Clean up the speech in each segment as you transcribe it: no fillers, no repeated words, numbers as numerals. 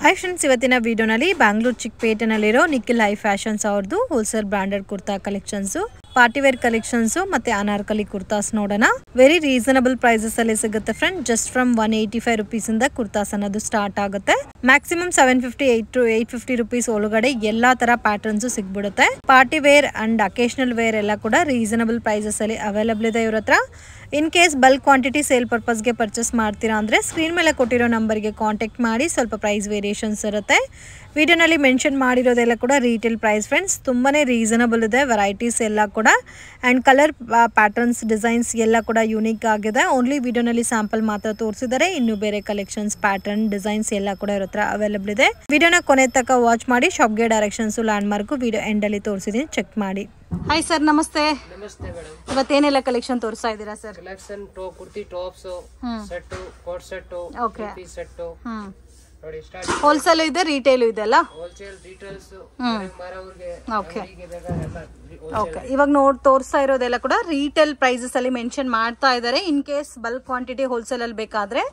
हाय friends ಇವತ್ತಿನ ವಿಡಿಯೋನಲ್ಲಿ ಬ್ಯಾಂಗ್ಳೂರ್ ಚಿಕ್ಕಪೇಟೆನಲ್ಲಿರೋ ನಿಖಿಲ್ ಹೈ ಫ್ಯಾಷನ್ಸ್ ಅವರದು wholesale branded kurta collections party wear collections ಮತ್ತೆ ಅನಾರ್ಕಲಿ ಕುರ್ತಾಸ್ ನೋಡೋಣ ವೆರಿ ರೀಸನಬಲ್ ಪ್ರೈಸಸ್ ಅಲ್ಲಿ ಸಿಗುತ್ತೆ ಫ್ರೆಂಡ್ ಜಸ್ಟ್ ಫ್ರಮ್ 185 ರೂಪೀಸ್ ಇಂದ ಕುರ್ತಾಸ್ ಅನ್ನೋದು ಸ್ಟಾರ್ಟ್ ಆಗುತ್ತೆ ಮ್ಯಾಕ್ಸಿಮಮ್ 758 to 850 ರೂಪೀಸ್ ಒಳಗಡೆ ಎಲ್ಲಾ ತರ ಪ್ಯಾಟರ್ನ್ಸ್ ಸಿಗ್ಬಿಡುತ್ತೆ party wear and occasional wear ಎಲ್ಲ ಕೂಡ ರೀಸನಬಲ್ ಪ್ರೈಸಸ್ ಅಲ್ಲಿ ಅವೈಲೇಬಲ್ ಇದೆ ಇವರ ಹತ್ರ in case bulk quantity sale purpose ಗೆ ಪರ್ಚೇಸ್ ಮಾಡ್ತೀರಾ ಅಂದ್ರೆ ಸ್ಕ್ರೀನ್ ಮೇಲೆ ಕೊಟ್ಟಿರೋ ನಂಬರ್ ಗೆ ಕಾಂಟ್ಯಾಕ್ಟ್ ಮಾಡಿ ಸ್ವಲ್ಪ ಪ್ರೈಸ್ ವೇರಿಯೇಷನ್ಸ್ ಇರುತ್ತೆ ವಿಡಿಯೋನಲ್ಲಿ ಮೆನ್ಷನ್ ಮಾಡಿರೋದೆಲ್ಲ ಕೂಡ ರೀಟೇಲ್ ಪ್ರೈಸ್ ಫ್ರೆಂಡ್ಸ್ ತುಂಬಾನೇ ರೀಸನಬಲ್ ಇದೆ ವೆರೈಟೀಸ್ ಎಲ್ಲ ಕೂಡ ಅಂಡ್ ಕಲರ್ ಪ್ಯಾಟರ್ನ್ಸ್ ಡಿಸೈನ್ಸ್ ಎಲ್ಲ ಕೂಡ ಯೂನಿಕ್ ಆಗಿದೆ ಓನ್ಲಿ ವಿಡಿಯೋನಲ್ಲಿ ಸ್ಯಾಂಪಲ್ ಮಾತ್ರ ತೋರಿಸಿದರೆ ಇನ್ನು ಬೇರೆ ಕಲೆಕ್ಷನ್ಸ್ ಪ್ಯಾಟರ್ನ್ ಡಿಸೈನ್ಸ್ ಎಲ್ಲ ಕೂಡ ಇರೋ ಹತ್ರ ಅವೈಲೇಬಲ್ ಇದೆ ವಿಡಿಯೋನ ಕೊನೆ ತನಕ ವಾಚ್ ಮಾಡಿ ಶಾಪ್ಗೆ directions landmark video end ಅಲ್ಲಿ ತೋರಿಸಿದೀನಿ ಚೆಕ್ ಮಾಡಿ ಹಾಯ್ ಸರ್ ನಮಸ್ತೆ ನಮಸ್ತೆ ಮೇಡಮ್ ಇವತ್ತೇನೆಲ್ಲ ಕಲೆಕ್ಷನ್ ತೋರಿಸ್ತಾ ಇದ್ದೀರಾ sir collection kurti tops set coat set okay piece set ನೋಡಿ ಸ್ಟಾರ್ಟ್ ಹೋಲ್ಸೇಲ್ ಇದೆ ರಿಟೇಲ್ ಇದೆ ಅಲ್ಲ ಹೋಲ್ಸೇಲ್ ಡೀಟೇಲ್ಸ್ ಮಾರವರಿಗೆ ಓಕೆ ಬೇಕಾದ ಓಕೆ ಇವಾಗ ತೋರಿಸ್ತಾ ಇರೋದೆಲ್ಲ ಕೂಡ ರಿಟೇಲ್ ಪ್ರೈಸಸ್ ಅಲ್ಲಿ ಮೆನ್ಷನ್ ಮಾಡ್ತಾ ಇದ್ದಾರೆ ಇನ್ ಕೇಸ್ ಬಲ್ಕ್ ಕ್ವಾಂಟಿಟಿ ಹೋಲ್ಸೇಲ್ ಅಲ್ಲಿ ಬೇಕಾದ್ರೆ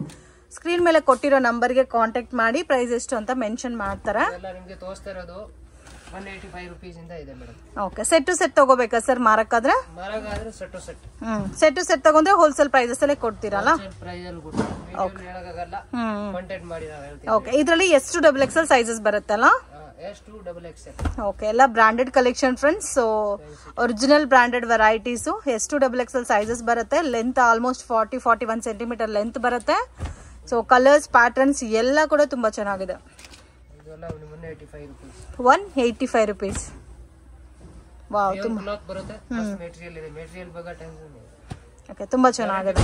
ಸ್ಕ್ರೀನ್ ಮೇಲೆ ಕೊಟ್ಟಿರೋ ನಂಬರ್ ಗೆ ಕಾಂಟ್ಯಾಕ್ಟ್ ಮಾಡಿ ಪ್ರೈಸ್ ಎಷ್ಟು ಅಂತ ಮೆನ್ಷನ್ ಮಾಡ್ತಾರೆ ಎಲ್ಲ ನಿಮಗೆ ತೋರಿಸ್ತಾ ಇರೋದು 185 ರೂಪೀಸ್ ಇಂದ ಇದೆ madam okay set to set ತಗೋಬೇಕಾ ಸರ್ ಮಾರಕ್ಕಾದ್ರೆ set to set set to set ತಗೊಂಡ್ರೆ ಹೋಲ್ಸೇಲ್ ಪ್ರೈಸಸ್ ಅಲ್ಲೇ ಕೊಡ್ತೀರಲ್ಲ ಪ್ರೈಸ್ ಅಲ್ಲಿ ಕೊಡ್ತೀವಿ ಹೇಳಕ್ಕಾಗಲ್ಲ ಕಾಂಟ್ಯಾಕ್ಟ್ ಮಾಡಿ ನಾವು ಹೇಳ್ತೀವಿ ಓಕೆ ಇದರಲ್ಲಿ ಎಷ್ಟು ಡಬಲ್ ಎಕ್ಸೆಲ್ ಸೈಜಸ್ ಬರುತ್ತಲ್ಲ ಎಷ್ಟು ಡಬಲ್ ಎಕ್ಸೆಲ್ ಓಕೆ ಎಲ್ಲ branded collection friends so original branded varieties ಎಷ್ಟು ಡಬಲ್ ಎಕ್ಸೆಲ್ ಸೈಜಸ್ ಬರುತ್ತೆ ಲೆಂತ್ ಆಲ್ಮೋಸ್ಟ್ 41 ಸೆಂಟಿಮೀಟರ್ ಲೆಂತ್ ಬರುತ್ತೆ ಸೊ ಕಲರ್ಸ್ ಪ್ಯಾಟರ್ನ್ಸ್ ಎಲ್ಲ ಕೂಡ ತುಂಬಾ ಚೆನ್ನಾಗಿದೆ 185 ರೂಪೀಸ್ ವಾವ್ ತುಂಬಾ ಬರುತ್ತೆ ಮೆಟೀರಿಯಲ್ ಇದೆ ಮೆಟೀರಿಯಲ್ ಬಗ್ಗೆ ಟೆನ್ಷನ್ ಓಕೆ ತುಂಬಾ ಚೆನ್ನಾಗಿದೆ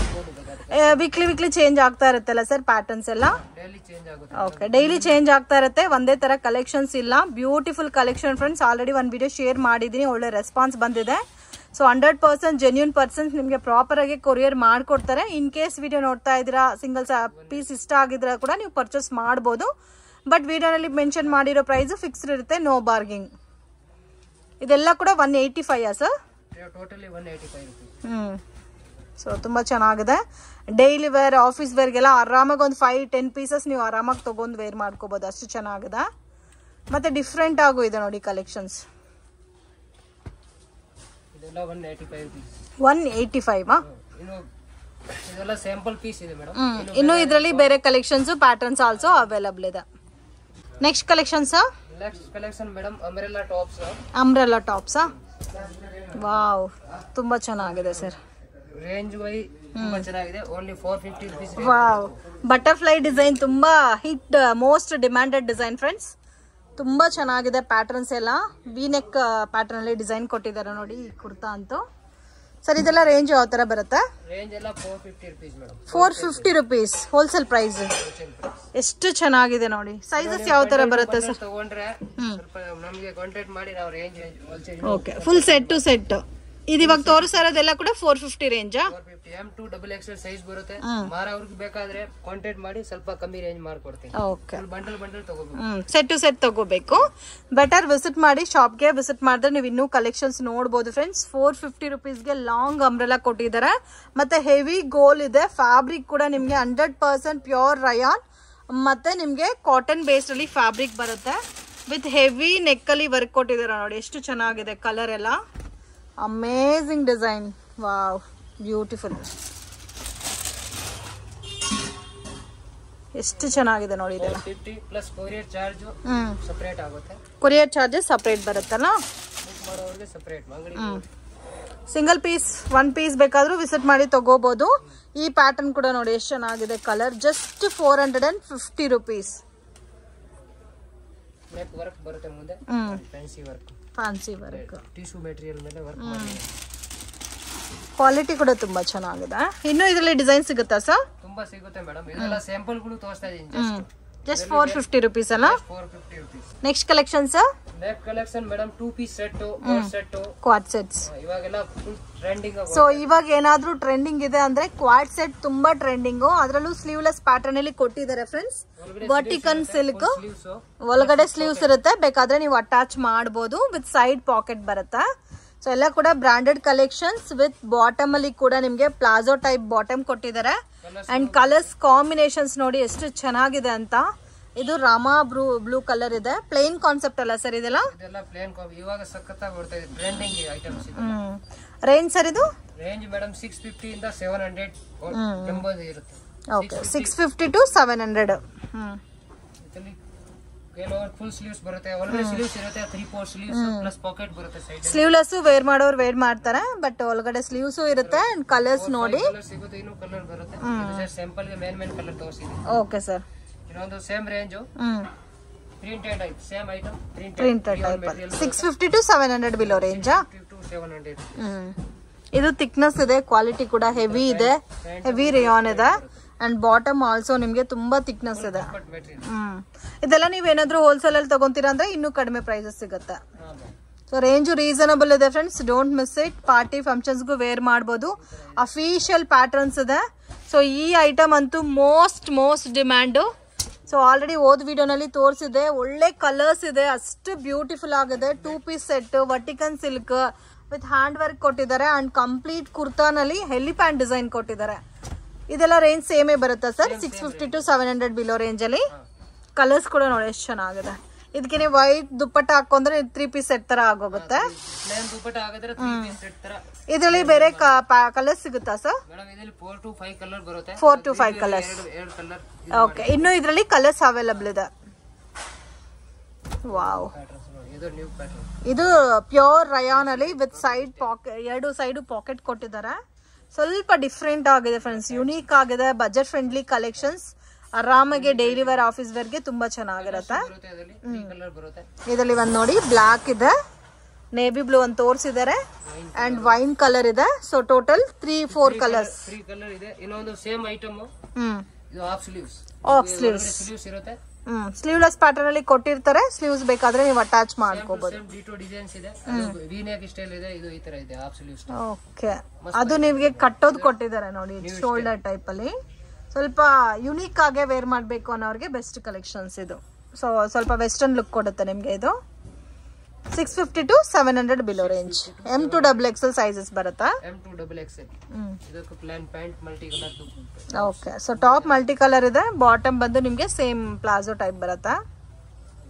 ವೀಕ್ಲಿ ಚೇಂಜ್ ಆಗ್ತಾ ಇರುತ್ತಲ್ಲ ಸರ್ ಪ್ಯಾಟರ್ನ್ಸ್ ಎಲ್ಲ ಡೈಲಿ ಚೇಂಜ್ ಆಗುತ್ತೆ ಓಕೆ ಡೈಲಿ ಚೇಂಜ್ ಆಗ್ತಾ ಇರುತ್ತೆ ಒಂದೇ ತರ ಕಲೆಕ್ಷನ್ಸ್ ಇಲ್ಲ ಬ್ಯೂಟಿಫುಲ್ ಕಲೆಕ್ಷನ್ ಫ್ರೆಂಡ್ಸ್ ಆಲ್ರೆಡಿ ಒಂದು ವಿಡಿಯೋ ಶೇರ್ ಮಾಡಿದೀನಿ ಒಳ್ಳೆ ರೆಸ್ಪಾನ್ಸ್ ಬಂದಿದೆ ಸೊ 100% ಜೆನ್ಯೂನ್ ಪರ್ಸನ್ಸ್ ನಿಮಗೆ ಪ್ರಾಪರ್ ಆಗಿ ಕೊರಿಯರ್ ಮಾಡ್ಕೊಡ್ತಾರೆ ಇನ್ ಕೇಸ್ ವಿಡಿಯೋ ನೋಡ್ತಾ ಇದ್ದೀರಾ ಸಿಂಗಲ್ ಪೀಸ್ ಇಷ್ಟ ಆಗಿದ್ರೆ ಕೂಡ ನೀವು ಪರ್ಚೇಸ್ ಮಾಡಬಹುದು ಬಟ್ ವಿಡಿಯೋನಲ್ಲಿ ಮೆನ್ಷನ್ ಮಾಡಿರೋ ಪ್ರೈಸ್ ಫಿಕ್ಸ್ಡ್ ಇರುತ್ತೆ ನೋ ಬಾರ್ಗಿಂಗ್ ಇದೆಲ್ಲ ಕೂಡ 185 ಸರ್ ಟೋಟಲಿ 185 ರೂಪೀಸ್ ಸೊ ತುಂಬಾ ಚೆನ್ನಾಗಿದೆ ಡೈಲಿ ವೇರ್ ಆಫೀಸ್ ವೇರ್ಗೆಲ್ಲ ಆರಾಮಾಗಿ ಒಂದು 5-10 ಪೀಸಸ್ ನೀವು ಆರಾಮಾಗಿ ತಗೊಂಡು ವೇರ್ ಮಾಡ್ಕೋಬಹುದು ಅಷ್ಟು ಚೆನ್ನಾಗಿದೆ ಮತ್ತೆ ಡಿಫ್ರೆಂಟ್ ಆಗು ಇದೆ ನೋಡಿ ಕಲೆಕ್ಷನ್ಸ್ ಇದೆಲ್ಲ 185 ರೂಪೀಸ್ 185 ಇನ್ನು ಇದೆಲ್ಲ ಸ್ಯಾಂಪಲ್ ಪೀಸ್ ಇದೆ ಮೇಡಂ ಇನ್ನು ಇದರಲ್ಲಿ ಬೇರೆ ಕಲೆಕ್ಷನ್ಸ್ ಪ್ಯಾಟರ್ನ್ಸ್ ಆಲ್ಸೋ ಅವೈಲೇಬಲ್ ಇದೆ next collections next collection madam umbrella tops wow ತುಂಬಾ ಚೆನ್ನಾಗಿದೆ ಸರ್ ರೇಂಜ್ ವೈ ತುಂಬಾ ಚೆನ್ನಾಗಿದೆ only 450 rupees wow butterfly design ತುಂಬಾ hit most demanded design friends ತುಂಬಾ ಚೆನ್ನಾಗಿದೆ ಪ್ಯಾಟರ್ನ್ಸ್ ಎಲ್ಲ ವಿ ನೆಕ್ ಪ್ಯಾಟರ್ನ್ ಅಲ್ಲಿ ಡಿಸೈನ್ ಕೊಟ್ಟಿದ್ದಾರೆ ನೋಡಿ ಈ ಕುರ್ತಾ ಅಂತೂ ಸರ್ ಇದೆಲ್ಲ ರೇಂಜ್ ಯಾವ ತರ ಬರುತ್ತೆ ರೇಂಜ್ ಎಲ್ಲ 450 rupees madam 450 rupees wholesale price ಎಷ್ಟು ಚೆನ್ನಾಗಿದೆ ನೋಡಿ ಸೈಜಸ್ ಯಾವ ತರ ಬರುತ್ತೆ ಸರ್ ತಗೊಂಡ್ರೆ ಸ್ವಲ್ಪ ನಮಗೆ ಕಾಂಟ್ಯಾಕ್ಟ್ ಮಾಡಿ ನಾವು range wholesale okay full set to set ಇದು ಇವಾಗ ತೋರಿಸ್ತಾ ಇರೋದೆಲ್ಲ ಕೂಡ 450 range 450 M2 double XL size ಬರುತ್ತೆ ಮಾರವ್ರಿಗೆ ಬೇಕಾದ್ರೆ ಕಾಂಟ್ಯಾಕ್ಟ್ ಮಾಡಿ ಸ್ವಲ್ಪ ಕಮ್ಮಿ ರೇಂಜ್ ಮಾಡ್ಕೊಡ್ತೀನಿ ಓಕೆ ಬಂಡಲ್ ತಗೋಬೇಕು ಸೆಟ್ ಟು ಸೆಟ್ ತಗೋಬೇಕು ಬೆಟರ್ ವಿಸಿಟ್ ಮಾಡಿ ಶಾಪ್ಗೆ ವಿಸಿಟ್ ಮಾಡಿದ್ರೆ ನೀವು ಇನ್ನೂ ಕಲೆಕ್ಷನ್ಸ್ ನೋಡಬಹುದು ಫ್ರೆಂಡ್ಸ್ 450 ರೂಪೀಸ್ಗೆ ಲಾಂಗ್ ಅಂಬ್ರೆಲಾ ಕೊಟ್ಟಿದ್ದಾರೆ ಮತ್ತೆ ಹೆವಿ ಗೋಲ್ ಇದೆ ಫ್ಯಾಬ್ರಿಕ್ ಕೂಡ ನಿಮ್ಗೆ 100% ಪ್ಯೂರ್ ರಯಾನ್ ಮತ್ತೆ ನಿಮ್ಗೆ ಕಾಟನ್ ಬೇಸ್ಡ್ ಅಲ್ಲಿ ಫ್ಯಾಬ್ರಿಕ್ ಬರುತ್ತೆ ವಿತ್ ಹೆವಿ ನೆಕ್ ಅಲ್ಲಿ ವರ್ಕ್ ಕೊಟ್ಟಿದ್ದಾರೆ ನೋಡಿ ಎಷ್ಟು ಚೆನ್ನಾಗಿದೆ ಕಲರ್ ಎಲ್ಲ ಅಮೇಜಿಂಗ್ ಡಿಸೈನ್ ವಾವ್ ಬ್ಯೂಟಿಫುಲ್ ಎಷ್ಟು ಚೆನ್ನಾಗಿದೆ ನೋಡಿ ಇದೆಲ್ಲ 50 ಪ್ಲಸ್ ಕೊರಿಯರ್ ಚಾರ್ಜ್ ಸೆಪರೇಟ್ ಆಗುತ್ತೆ ಕೊರಿಯರ್ ಚಾರ್ಜಸ್ ಸಪರೇಟ್ ಬರುತ್ತಲ್ಲ ಬುಕ್ ಮಾಡೋರಿಗೆ ಸೆಪರೇಟ್ ಅಂಗಡಿ ಸಿಂಗಲ್ ಪೀಸ್ 1 ಪೀಸ್ ಬೇಕಾದ್ರೂ ವಿಸಿಟ್ ಮಾಡಿ ತಗೋಬಹುದು ಈ ಪ್ಯಾಟರ್ನ್ ಕೂಡ ನೋಡಿ ಎಷ್ಟು ಚೆನ್ನಾಗಿದೆ colour just 450 rupees neck work ಬರುತ್ತೆ ಮುಂದೆ ಫ್ಯಾನ್ಸಿ ವರ್ಕ್ ಟಿಶ್ಯೂ ಮೆಟೀರಿಯಲ್ ಮೇಲೆ ವರ್ಕ್ ಮಾಡಿ ಕ್ವಾಲಿಟಿ ಕೂಡ ತುಂಬಾ ಚೆನ್ನಾಗಿದೆ ಇನ್ನು ಇದರಲ್ಲಿ ಡಿಸೈನ್ ಸಿಗುತ್ತಾ ಸರ್ ತುಂಬಾ ಸಿಗುತ್ತೆ ಮೇಡಮ್ ಇದೆಲ್ಲ ಸ್ಯಾಂಪಲ್ ಗಳು ತೋರಿಸ್ತಾ ಇದೀನಿ ಜಸ್ಟ್ 450 ರೂಪೀಸ್ ಅಲ್ಲ 450 rupees next collection sir next collection madam 2 piece set quad sets ಇವಾಗೆಲ್ಲ ಫುಲ್ ಟ್ರೆಂಡಿಂಗ್ ಸೊ ಇವಾಗ ಏನಾದ್ರೂ ಟ್ರೆಂಡಿಂಗ್ ಇದೆ ಅಂದ್ರೆ ಕ್ವಾಡ್ ಸೆಟ್ ತುಂಬಾ ಟ್ರೆಂಡಿಂಗ್ ಅದರಲ್ಲೂ ಸ್ಲೀವ್ಲೆಸ್ ಪ್ಯಾಟರ್ನ್ ಅಲ್ಲಿ ಕೊಟ್ಟಿದ್ದಾರೆ ಫ್ರೆಂಡ್ಸ್ ವರ್ಟಿಕಲ್ ಸಿಲ್ಕ್ ಒಳಗಡೆ ಸ್ಲೀವ್ಸ್ ಇರುತ್ತೆ ಬೇಕಾದ್ರೆ ನೀವು ಅಟ್ಯಾಚ್ ಮಾಡಬಹುದು ವಿತ್ ಸೈಡ್ ಪಾಕೆಟ್ ಬರುತ್ತೆ ಸೊ ಎಲ್ಲ ಕೂಡ ಬ್ರಾಂಡೆಡ್ ಕಲೆಕ್ಷನ್ಸ್ ವಿತ್ ಬಾಟಮ್ ಅಲ್ಲಿ ಕೂಡ ನಿಮಗೆ ಪ್ಲಾಜೋ ಟೈಪ್ ಬಾಟಮ್ ಕೊಟ್ಟಿದ್ದಾರೆ ಅಂಡ್ ಕಲರ್ಸ್ ಕಾಂಬಿನೇಷನ್ಸ್ ನೋಡಿ ಎಷ್ಟು ಚೆನ್ನಾಗಿದೆ ಅಂತ ಇದು ರಾಮಾ ಬ್ಲೂ ಕಲರ್ ಇದೆ. ಪ್ಲೇನ್ ಕಾನ್ಸೆಪ್ಟ್ ಅಲ್ಲ ಸರ್ ಇದೆಲ್ಲ? ಇದೆಲ್ಲ ಪ್ಲೇನ್ ಇವಾಗ ಸಖತ್ತಾಗಿ ಬರ್ತಾ ಇದೆ, ಟ್ರೆಂಡಿಂಗ್ ಐಟಮ್ಸ್ ಇದೆ. ರೇಂಜ್ ಸರ್ ಇದು? ರೇಂಜ್ ಮೇಡಮ್ 650 ಇಂದ 700 ಎಂಬುದು ಇರುತ್ತೆ. Okay 650 to 700. ಇದರಲ್ಲಿ ಕೆಲವರು ಫುಲ್ ಸ್ಲೀವ್ಸ್ ಬರುತ್ತೆ, ಒಳಗಡೆ ಸ್ಲೀವ್ಸ್ ಇರುತ್ತೆ, 3/4 ಸ್ಲೀವ್ಸ್ ಪ್ಲಸ್ ಪಾಕೆಟ್ ಬರುತ್ತೆ ಸೈಡ್. ಸ್ಲೀವ್ಲೆಸ್ ವೇರ್ ಮಾಡೋರು ವೇರ್ ಮಾಡ್ತಾರೆ, ಬಟ್ ಒಳಗಡೆ ಸ್ಲೀವ್ಸ್ ಇರುತ್ತೆ. ಅಂಡ್ ಕಲರ್ಸ್ ನೋಡಿ ಕಲರ್ ಸಿಗುತ್ತೆ, ಇನ್ನೂ ಕಲರ್ ಬರುತ್ತೆ. ಇದು ಸ್ಯಾಂಪಲ್ ಗೆ ಮೇನ್ ಕಲರ್ ತೋರಿಸಿದೆ. Okay sir. ಇನ್ನೊಂದು same range printed item, same item printed type 650 to 700 below range. 700. ಇದು ಥಿಕ್ನೆಸ್ ಇದೆ, ಕ್ವಾಲಿಟಿ ಕೂಡ ಹೆವಿ ಇದೆ, ಹೆವಿ ರೇಯಾನ್ ಇದೆ. ಅಂಡ್ ಬಾಟಮ್ ಆಲ್ಸೋ ನಿಮ್ಗೆ ತುಂಬಾ ಥಿಕ್ನೆಸ್ ಇದೆ. ಇದೆಲ್ಲ ನೀವೇನಾದ್ರೂ ಹೋಲ್ಸೇಲ್ ಅಲ್ಲಿ ತಗೊಂತೀರಾ ಅಂದ್ರೆ ಇನ್ನೂ ಕಡಿಮೆ ಪ್ರೈಸಸ್ ಸಿಗುತ್ತೆ. ಸೊ ರೇಂಜು ರೀಸನಬಲ್ ಇದೆ friends, don't miss it. Party ಫಂಕ್ಷನ್ಸ್ಗೂ ವೇರ್ ಮಾಡ್ಬೋದು. ಅಫಿಷಿಯಲ್ ಪ್ಯಾಟರ್ನ್ಸ್ ಇದೆ. ಸೊ ಈ ಐಟಮ್ ಅಂತೂ most demand. So already old ವಿಡಿಯೋನಲ್ಲಿ ತೋರಿಸಿದೆ, ಒಳ್ಳೆ ಕಲರ್ಸ್ ಇದೆ, ಅಷ್ಟು ಬ್ಯೂಟಿಫುಲ್ ಆಗಿದೆ. 2 ಪೀಸ್ ಸೆಟ್, ವರ್ಟಿಕನ್ ಸಿಲ್ಕ್ ವಿತ್ ಹ್ಯಾಂಡ್ ವರ್ಕ್ ಕೊಟ್ಟಿದ್ದಾರೆ. ಅಂಡ್ ಕಂಪ್ಲೀಟ್ ಕುರ್ತಾನಲ್ಲಿ ಹೆಲಿಪ್ಯಾಂಟ್ ಡಿಸೈನ್ ಕೊಟ್ಟಿದ್ದಾರೆ. ಇದೆಲ್ಲ ರೇಂಜ್ ಸೇಮೇ ಬರುತ್ತಾ ಸರ್? 650 to 700 ಬಿಲೋ ರೇಂಜ್ ಅಲ್ಲಿ. ಕಲರ್ಸ್ ಕೂಡ ನೋಡಿ ಎಷ್ಟು ಚೆನ್ನಾಗಿದೆ. ಇದಕ್ಕೆ ನೀವು ವೈಟ್ ದುಪ್ಪಟ್ಟ ಹಾಕೊಂಡ್ರೆ 3 ಪೀಸ್ ಸೆಟ್ ತರ ಆಗೋಗುತ್ತೆ. ಇದರಲ್ಲಿ ಬೇರೆ ಕಲರ್ ಸಿಗುತ್ತಾ ಸರ್? 4 to 5 ಕಲರ್ ಬರುತ್ತೆ. 4 to 5 ಕಲರ್ಸ್. ಓಕೆ, ಇನ್ನು ಇದರಲ್ಲಿ ಕಲರ್ಸ್ ಅವೈಲಬಲ್ ಇದೆ. ವಾವ್, ಇದು ಪ್ಯೂರ್ ರಯಾನ್ ಅಲ್ಲಿ with side packet, 2 side packet ಕೊಟ್ಟಿದ್ದಾರೆ. ಸ್ವಲ್ಪ ಡಿಫ್ರೆಂಟ್ ಆಗಿದೆ ಫ್ರೆಂಡ್ಸ್, ಯುನೀಕ್ ಆಗಿದೆ. ಬಜೆಟ್ ಫ್ರೆಂಡ್ಲಿ ಕಲೆಕ್ಷನ್ಸ್, ಆರಾಮಾಗಿ ಡೈಲಿ ವೇರ್, ಆಫೀಸ್ ವೇರ್ಗೆ ತುಂಬಾ ಚೆನ್ನಾಗಿರುತ್ತೆ. ಇದರಲ್ಲಿ ಒಂದ್ ನೋಡಿ ಬ್ಲಾಕ್ ಇದೆ, ನೇವಿ ಬ್ಲೂ ಅಂತ ತೋರಿಸಿದ್ದಾರೆ, ಅಂಡ್ ವೈನ್ ಕಲರ್ ಇದೆ. So total 3-4 colours. 3 ಕಲರ್ ಇದೆ. ಇನ್ನೊಂದು ಸೇಮ್ ಐಟಮ್, ಇದು ಹಾಫ್ ಸ್ಲೀವ್ಸ್. ಸ್ಲೀವ್ಸ್ ಇರುತ್ತೆ. ಸ್ಲೀವ್ಲೆಸ್ ಪ್ಯಾಟರ್ನ್ ಅಲ್ಲಿ ಕೊಟ್ಟಿರ್ತಾರೆ. ಸ್ಲೀವ್ಸ್ ಬೇಕಾದ್ರೆ ನೀವು ಅಟ್ಯಾಚ್ ಮಾಡ್ಕೋಬಹುದು. ಡಿಸೈನ್ಸ್ ಇದೆ, ವಿ ನೆಕ್ ಸ್ಟೈಲ್ ಇದೆ. ಇದು ಈ ತರ ಇದೆ ಹಾಫ್ ಸ್ಲೀವ್ಸ್. ಓಕೆ, ಅದು ನಿಮಗೆ ಕಟ್ಟೋದು ಕೊಟ್ಟಿದ್ದಾರೆ ನೋಡಿ, ಶೋಲ್ಡರ್ ಟೈಪ್ ಅಲ್ಲಿ. ಸ್ವಲ್ಪ ಯುನೀಕ್ ಆಗಿ ವೇರ್ ಮಾಡಬೇಕು ಅನ್ನೋರಿಗೆ ಬೆಸ್ಟ್ ಕಲೆಕ್ಷನ್ಸ್ ಇದು. ಸೊ ಸ್ವಲ್ಪ ವೆಸ್ಟರ್ನ್ ಲುಕ್ ಕೊಡುತ್ತೆ ನಿಮಗೆ ಇದು. 650 to 700 below range. M2 XXL sizes ಬರುತ್ತಾ? M2 XXL. ಇದಕ್ಕೆ plan pant multi colour. Okay, so top multi colour ಇದೆ, ಬಾಟಮ್ ಬಂದು ನಿಮಗೆ ಸೇಮ್ ಪ್ಲಾಜೋ ಟೈಪ್ ಬರುತ್ತಾ?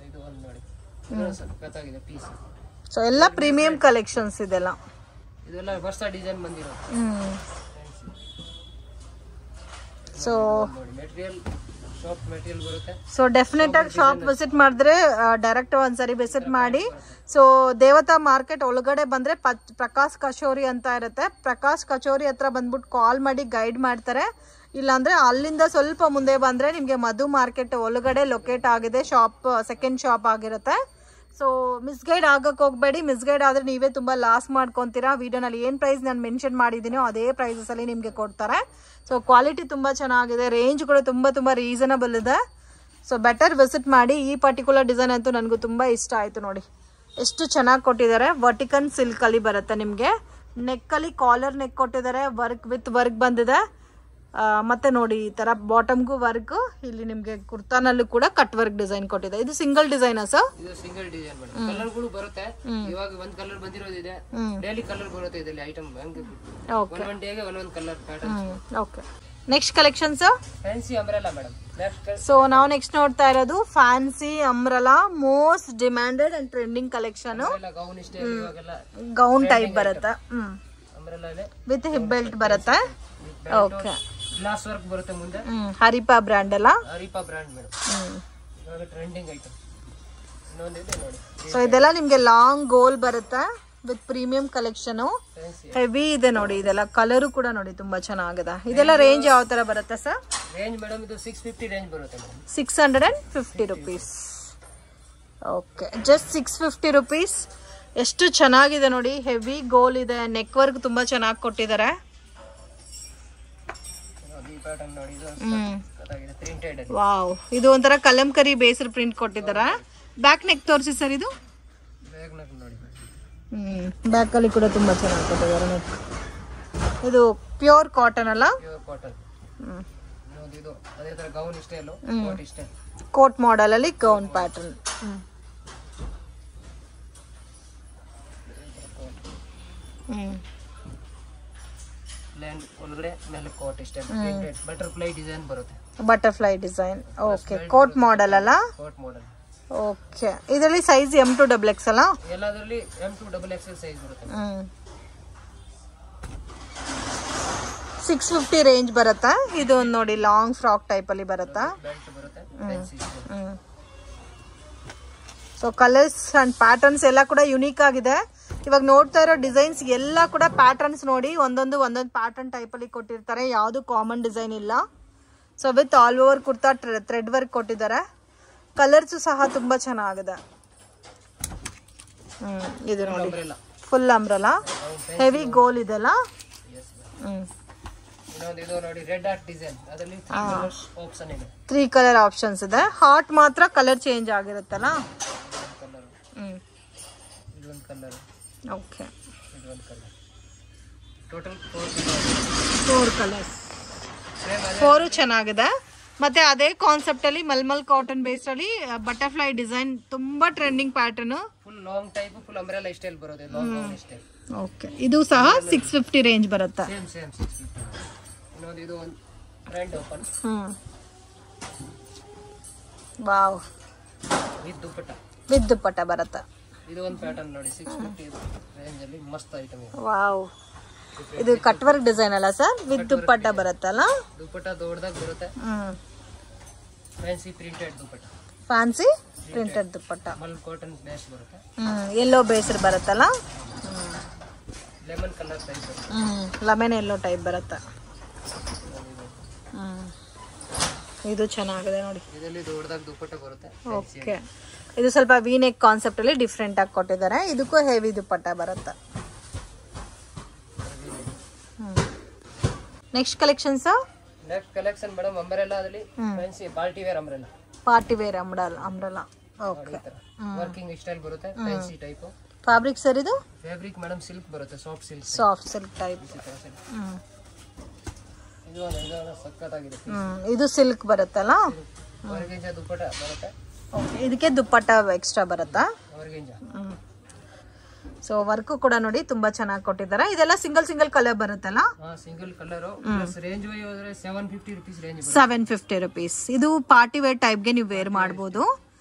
ಇದು ಒಂದು ನೋಡಿ, ಇದು ಸಖತ್ತಾಗಿದೆ ಪೀಸ್. ಸೊ ಎಲ್ಲ ಪ್ರೀಮಿಯಂ ಕಲೆಕ್ಷನ್ಸ್ ಇದೆಲ್ಲ. ಇದೆಲ್ಲ ವರ್ಷ ಡಿಸೈನ್ ಬಂದಿರೋದು. ಸೊ ಮೆಟೀರಿಯಲ್ ಶಾಪ್ ಮೆಟೀರಿಯಲ್ ಬರುತ್ತೆ. ಸೊ ಡೆಫಿನೆಟ್ ಆಗಿ ಶಾಪ್ ವಿಸಿಟ್ ಮಾಡಿದ್ರೆ ಡೈರೆಕ್ಟ್ ಒಂದ್ಸರಿ ವಿಸಿಟ್ ಮಾಡಿ. ಸೊ ದೇವತಾ ಮಾರ್ಕೆಟ್ ಒಳಗಡೆ ಬಂದ್ರೆ ಪ್ರಕಾಶ್ ಕಚೋರಿ ಅಂತ ಇರುತ್ತೆ. ಪ್ರಕಾಶ್ ಕಚೋರಿ ಹತ್ರ ಬಂದ್ಬಿಟ್ಟು ಕಾಲ್ ಮಾಡಿ ಗೈಡ್ ಮಾಡ್ತಾರೆ. ಇಲ್ಲಾಂದ್ರೆ ಅಲ್ಲಿಂದ ಸ್ವಲ್ಪ ಮುಂದೆ ಬಂದ್ರೆ ನಿಮ್ಗೆ ಮಧು ಮಾರ್ಕೆಟ್ ಒಳಗಡೆ ಲೊಕೇಟ್ ಆಗಿದೆ. ಶಾಪ್ ಸೆಕೆಂಡ್ ಶಾಪ್ ಆಗಿರುತ್ತೆ. ಸೊ ಮಿಸ್ಗೈಡ್ ಆಗಕ್ಕೆ ಹೋಗ್ಬೇಡಿ. ಮಿಸ್ಗೈಡ್ ಆದ್ರೆ ನೀವೇ ತುಂಬಾ ಲಾಸ್ ಮಾಡ್ಕೊಂತೀರಾ. ವಿಡಿಯೋನಲ್ಲಿ ಏನ್ ಪ್ರೈಸ್ ನಾನು ಮೆನ್ಷನ್ ಮಾಡಿದೀನೋ ಅದೇ ಪ್ರೈಸಸ್ ಅಲ್ಲಿ ನಿಮ್ಗೆ ಕೊಡ್ತಾರೆ. ಸೊ ಕ್ವಾಲಿಟಿ ತುಂಬಾ ಚೆನ್ನಾಗಿದೆ, ರೇಂಜ್ ಕೂಡ ತುಂಬಾ ರೀಸನಬಲ್ ಇದೆ. ಸೊ ಬೆಟರ್ ವಿಸಿಟ್ ಮಾಡಿ. ಈ ಪರ್ಟಿಕ್ಯುಲರ್ ಡಿಸೈನ್ ಅಂತೂ ನನಗೂ ತುಂಬಾ ಇಷ್ಟ ಆಯ್ತು. ನೋಡಿ ಎಷ್ಟು ಚೆನ್ನಾಗಿ ಕೊಟ್ಟಿದ್ದಾರೆ. ವರ್ಟಿಕನ್ ಸಿಲ್ಕ್ ಅಲ್ಲಿ ಬರುತ್ತೆ ನಿಮ್ಗೆ. ನೆಕ್ ಅಲ್ಲಿ ಕಾಲರ್ ನೆಕ್ ಕೊಟ್ಟಿದ್ದಾರೆ, ವರ್ಕ್ ವಿತ್ ವರ್ಕ್ ಬಂದಿದೆ. ಮತ್ತೆ ನೋಡಿ ಈ ತರ ಬಾಟಮ್ಗೂ ವರ್ಕ್, ಇಲ್ಲಿ ನಿಮ್ಗೆ ಕುರ್ತಾನಲ್ಲೂ ಕೂಡ ಕಟ್ ವರ್ಕ್ ಡಿಸೈನ್ ಕೊಟ್ಟಿದೆ. ಇದು ಸಿಂಗಲ್ ಡಿಸೈನ್ ಸರ್? ಇದು ಸಿಂಗಲ್ ಡಿಸೈನ್ ಮೇಡಂ. ಕಲರ್ಗಳು ಬರುತ್ತೆ. ಇವಾಗ ಒಂದು ಕಲರ್ ಬಂದಿರೋದಿದೆ, ಡೈಲಿ ಕಲರ್ ಬರುತ್ತೆ ಇದರಲ್ಲಿ ಐಟಮ್. ಓಕೆ, ಒಂದೊಂದು ಡೇಗೆ ಒಂದೊಂದು colour pattern. Okay, next collection sir? Fancy umbrella madam. So ನಾವು ನೆಕ್ಸ್ಟ್ ನೋಡ್ತಾ ಇರೋದು fancy umbrella, most demanded and trending collection. Gown style, ಇವಾಗೆಲ್ಲ ಗೌನ್ ಟೈಪ್ ಬರುತ್ತೆ. ಅಂಬ್ರೆಲಾ ವಿತ್ ಹಿಪ್ ಬೆಲ್ಟ್ ಬರುತ್ತೆ. ಓಕೆ, ಗ್ಲಾಸ್ ವರ್ಕ್ ಬರುತ್ತೆ ಮುಂದೆ. ಹರಿಪಾ ಬ್ರ್ಯಾಂಡ್ ಅಲ್ಲ? ಹರಿಪಾ ಬ್ರ್ಯಾಂಡ್ ಮೇಡಂ. ಇವಾಗ ಟ್ರೆಂಡಿಂಗ್ ಐಟಮ್. ಇನ್ನೊಂದು ಇದೆ ನೋಡಿ. ಸೊ ಇದೆಲ್ಲ ನಿಮ್ಗೆ ಲಾಂಗ್ ಗೋಲ್ ಬರುತ್ತೆ ವಿತ್ ಪ್ರೀಮಿಯಂ ಕಲೆಕ್ಷನ್. ಹೆವಿ ಇದೆ ನೋಡಿ. ಇದೆಲ್ಲ ಕಲರು ಕೂಡ ನೋಡಿ ತುಂಬಾ ಚೆನ್ನಾಗಿದೆ. ಇದೆಲ್ಲ ರೇಂಜ್ ಯಾವ ತರ ಬರುತ್ತೆ ಸರ್? ರೇಂಜ್ ಮೇಡಂ ಇದು 650 ರೇಂಜ್ ಬರುತ್ತೆ madam. 650 rupees. Okay, just 650 rupees. ಎಷ್ಟು ಚೆನ್ನಾಗಿದೆ ನೋಡಿ. ಹೆವಿ ಗೋಲ್ ಇದೆ, ನೆಕ್ ವರ್ಕ್ ತುಂಬಾ ಚೆನ್ನಾಗಿ ಕೊಟ್ಟಿದ್ದಾರೆ. ವಾವ್, ಇದು ಒಂಥರ ಕಲಂಕರಿ ಬೇಸರ್ ಪ್ರಿಂಟ್ ಕೊಟ್ಟಿದ್ದಾರ. ಬ್ಯಾಕ್ ನೆಕ್ ತೋರಿಸಿ ಸರ್. ಇದು ಬ್ಯಾಕ್ ಅಲ್ಲಿ ಕೂಡ ತುಂಬಾ ಚೆನ್ನಾಗಿ ಕೊಟ್ಟಿದ್ದಾರೆ ನೆಕ್. ಇದು ಪ್ಯೂರ್ ಕಾಟನ್ ಅಲ್ಲ? Pure cotton. ಇದು ಅದೇ ತರ gown style, coat style, coat model ಅಲ್ಲಿ ಗೌನ್ ಪ್ಯಾಟರ್ನ್. ಪ್ಲೇನ್ ಒಳಗಡೆ ಮೇಲೆ ಕೋಟ್ ಇಷ್ಟೇ ಪ್ರಿಂಟೆಡ್ ಬಟರ್ಫ್ಲೈ ಡಿಸೈನ್ ಬರುತ್ತೆ. Butterfly design. Okay, coat model ಅಲ್ಲ? Coat model. ಓಕೆ, ಇದರಲ್ಲಿ ಸೈಜ್ M2 XXL ಅಲ್ಲ? ಎಲ್ಲದರಲ್ಲಿ M2 XXL ಸೈಜ್ ಬರುತ್ತೆ. 650 ರೇಂಜ್ ಬರುತ್ತಾ? ಇದು ಒಂದು ನೋಡಿ ಲಾಂಗ್ ಫ್ರಾಕ್ ಟೈಪ್ ಅಲ್ಲಿ ಬರುತ್ತಾ? ಬೆಲ್ಟ್ ಬರುತ್ತೆ. ಸೊ ಕಲರ್ಸ್ ಅಂಡ್ ಪ್ಯಾಟರ್ನ್ಸ್ ಎಲ್ಲ ಕೂಡ ಯುನೀಕ್ ಆಗಿದೆ. ಇವಾಗ ನೋಡ್ತಾ ಇರೋ ಡಿಸೈನ್ಸ್ ಎಲ್ಲ ಕೂಡ ಪ್ಯಾಟರ್ನ್ಸ್ ನೋಡಿ ಒಂದೊಂದು ಪ್ಯಾಟರ್ನ್ ಟೈಪ್ ಅಲ್ಲಿ ಕೊಟ್ಟಿರ್ತಾರೆ, ಯಾವುದು ಕಾಮನ್ ಡಿಸೈನ್ ಇಲ್ಲ. So with all over kurta thread work ಕೊಟ್ಟಿದ್ದಾರೆ. ಕಲರ್ಸ್ ಸಹ ತುಂಬಾ ಚೆನ್ನಾಗಿದೆ. ಇದು ನೋಡಿ ಫುಲ್ ಅಂಬ್ರೆಲಾ, ಹೆವಿ ಗೋಲ್ ಇದೆಲ್ಲ. ಇದು ನೋಡಿ ರೆಡ್ ಹಾರ್ಟ್ ಡಿಸೈನ್, ಅದರಲ್ಲಿ 3 ಕಲರ್ಸ್ ಆಪ್ಷನ್ ಇದೆ. 3 ಕಲರ್ ಆಪ್ಷನ್ಸ್ ಇದೆ. ಹಾರ್ಟ್ ಮಾತ್ರ ಕಲರ್ ಚೇಂಜ್ ಆಗಿರುತ್ತಲ್ಲ? ಇದೊಂದು ಕಲರ್. ಓಕೆ, ಇದೊಂದು ಕಲರ್. Total 4 colours. 4 ಚೆನ್ನಾಗಿದೆ. ಮತ್ತೆ ಅದೇ ಕಾನ್ಸೆಪ್ಟ್ ಅಲ್ಲಿ ಮಲ್ಮಲ್ ಕಾಟನ್ ಬೇಸ್ ಅಲ್ಲಿ ಬಟರ್ಫ್ಲೈ ಡಿಸೈನ್, ತುಂಬಾ trending pattern. Full long type, full umbrella style ಬರುತ್ತೆ. Long style. ಓಕೆ, ಇದು ಸಹ 650 ರೇಂಜ್ ಬರುತ್ತೆ. ಸೇಮ್ 650. ಇನ್ನೊಂದು ಇದು ಒಂದು ಟ್ರೆಂಡ್ ಓಪನ್. ವಾವ್, ವಿತ್ ದುಪ್ಪಟ್ಟ ಬರುತ್ತೆ. ಇದು ಒಂದು ಪ್ಯಾಟರ್ನ್ ನೋಡಿ 650 ರೇಂಜ್ ಅಲ್ಲಿ ಮಸ್ತ್ ಐಟಮ್ ಇದೆ. ವಾವ್, ಇದು ಕಟ್ ವರ್ಕ್ ಡಿಸೈನ್ ಅಲ್ಲ ಸರ್? ವಿತ್ ದುಪ್ಪಟ್ಟ ಬರುತ್ತಲ್ಲ? ದುಪ್ಪಟ್ಟ ದೊಡ್ಡದಾಗಿ ಬರುತ್ತೆ. ಫ್ಯಾನ್ಸಿ ಪ್ರಿಂಟೆಡ್ ದುಪ್ಪಟ್ಟ. ಫ್ಯಾನ್ಸಿ ಪ್ರಿಂಟೆಡ್ ದುಪ್ಪಟ್ಟ. ಮಲ್ ಕಾಟನ್ ಬೇಸ್ ಬರುತ್ತೆ. ಯೆಲ್ಲೋ ಬೇಸ್ ಬರುತ್ತಲ್ಲ? ಲೆಮನ್ ಕಲರ್ ಟೈಪ್ ಬರುತ್ತೆ. ಲೆಮನ್ ಯೆಲ್ಲೋ ಟೈಪ್ ಬರುತ್ತೆ. ಇದು ಚೆನ್ನಾಗಿದೆ ನೋಡಿ. ಇದರಲ್ಲಿ ದೊಡ್ಡದಾಗಿ ದುಪ್ಪಟ್ಟ ಬರುತ್ತೆ. ಓಕೆ, ಇದು ಸ್ವಲ್ಪ ವಿ-ನೆಕ್ ಕಾನ್ಸೆಪ್ಟ್ ಅಲ್ಲಿ ಡಿಫ್ರೆಂಟ್ ಆಗಿ ಕೊಟ್ಟಿದ್ದಾರೆ. ಇದಕ್ಕೂ ಹೆವಿ ದುಪ್ಪಟ್ಟ ಬರುತ್ತೆ. ನೆಕ್ಸ್ಟ್ ಕಲೆಕ್ಷನ್ಸ್ ಮೇಡಮ್ ಅಂಬ್ರೆಲಾ ಅದರಲ್ಲಿ fancy party wear umbrella. Party wear umbrella. Okay, working style ಬರುತ್ತೆ. Fancy type fabric sir. ಇದು ಫ್ಯಾಬ್ರಿಕ್ ಮೇಡಮ್ ಸಿಲ್ಕ್ ಬರುತ್ತೆ. Soft silk type. ಇದು ಸಕ್ಕತ್ತಾಗಿದೆ. ಇದು ಸಿಲ್ಕ್ ಬರುತ್ತಲ್ಲ? ಆರ್ಗೆಂಜಾ ದುಪ್ಪಟ್ಟ ಬರುತ್ತೆ. ಓಕೆ, ಇದಕ್ಕೆ ದುಪ್ಪಟ್ಟ ಎಕ್ಸ್ಟ್ರಾ ಬರುತ್ತಾ? ಆರ್ಗೆಂಜಾ. ಸೊ ವರ್ಕ್ ಕೂಡ ನೋಡಿ ತುಂಬಾ ಚೆನ್ನಾಗಿ ಕೊಟ್ಟಿದ್ದಾರೆ. ಇದೆಲ್ಲ ಸಿಂಗಲ್ ಕಲರ್ ಬರುತ್ತಲ್ಲ? Single colour. ಪ್ಲಸ್ ರೇಂಜ್ ವೈ ಹೋದ್ರೆ 750 ರೂಪೀಸ್ ರೇಂಜ್ ಬರುತ್ತೆ. 750 ರೂಪೀಸ್. ಇದು ಪಾರ್ಟಿ ವೇರ್ ಟೈಪ್ ಗೆ ನೀವು ವೇರ್ ಮಾಡಬಹುದು.